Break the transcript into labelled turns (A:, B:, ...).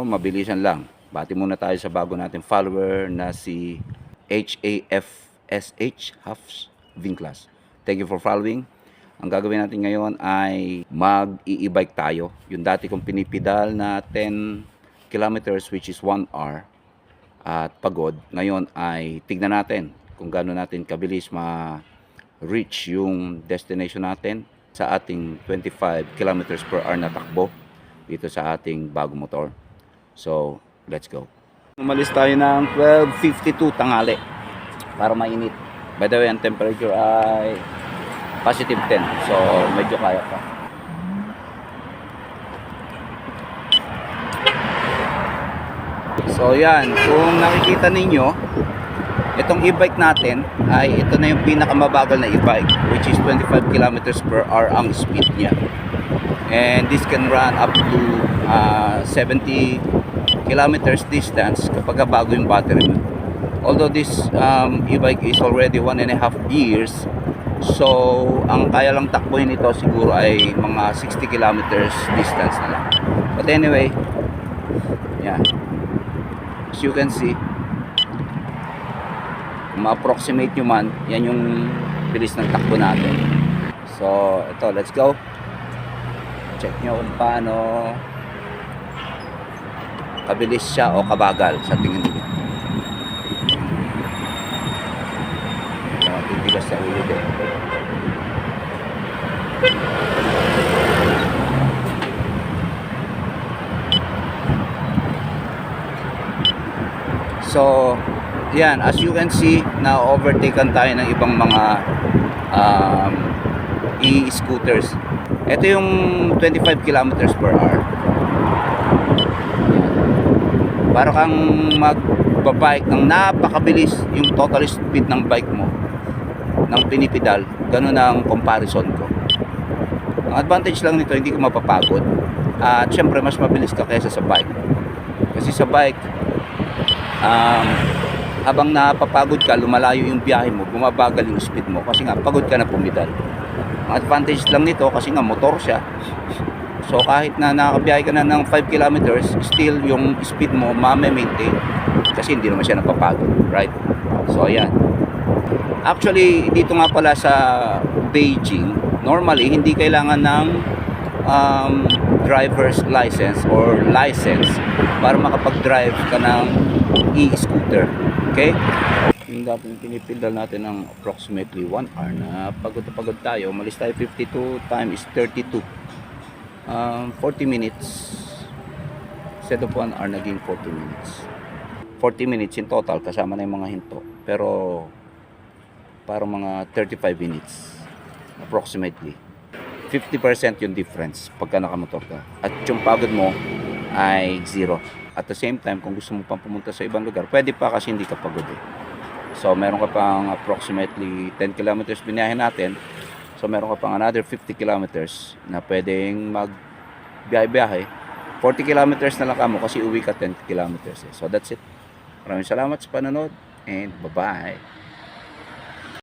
A: mabilisan lang. Bati muna tayo sa bago nating follower na si HAFSH, Hafs Vinclas. Thank you for following. Ang gagawin natin ngayon ay mag-i-e-bike tayo. Yung dati kong pinipidal na 10 kilometers which is 1 hour at pagod. Ngayon ay tignan natin kung gaano natin kabilis ma-reach yung destination natin sa ating 25 kilometers per hour na takbo dito sa ating bagong motor. So, let's go. Umalis tayo ng 12:52 tanghali para mainit. By the way, ang temperature ay positive 10. So, medyo kaya pa. So, yan. Kung nakikita ninyo, itong e-bike natin ay ito na yung pinakamabagal na e-bike, which is 25 kilometers per hour ang speed niya. And this can run up to 70 kilometers distance kapag bago yung battery mo. Although this e-bike is already 1.5 years, so ang kaya lang takbohin ito siguro ay mga 60 kilometers distance na lang. But anyway, yeah, as you can see, ma-approximate nyo man, yan yung bilis ng takbo natin. So ito, let's go. Check nyo kung paano kabilis siya o kabagal sa tingin nyo. Titigas sa ulo din. So, yan, as you can see, na-overtaken tayo ng ibang mga e-scooters. Ito yung 25 kilometers per hour. Para kang magbabike ng napakabilis, yung total speed ng bike mo ng pinipidal, ganun ang comparison ko. Ang advantage lang nito, hindi ka mapapagod. At syempre, mas mabilis ka kaysa sa bike. Kasi sa bike, habang napapagod ka, lumalayo yung biyahe mo, bumabagal yung speed mo kasi nga pagod ka na pumidal. Ang advantage lang nito kasi nga motor siya. So kahit na nakabiyahe ka na ng 5 kilometers, still yung speed mo ma-maintain kasi hindi naman siya napapagod, right? So ayan. Actually, dito nga pala sa Beijing, normally hindi kailangan ng driver's license or license para makapag-drive ka ng e-scooter. Okay? Yung dating pinipindal natin ng approximately 1 hour na pagod na pagod tayo. Umalis tayo 52 times 32. 40 minutes. Instead of 1 hour, naging 40 minutes. 40 minutes in total kasama na yung mga hinto. Pero parang mga 35 minutes approximately. 50% yung difference pagka nakamotor ka. At yung pagod mo ay zero. At the same time, kung gusto mo pang pumunta sa ibang lugar, pwede pa kasi hindi ka pagod eh. So meron ka pang approximately 10 kilometers binahin natin. So meron ka pang another 50 kilometers na pwedeng mag-biyahe-biyahe. 40 kilometers na lang ka mo kasi uwi ka 10 kilometers eh. So that's it. Maraming salamat sa panonood and bye-bye.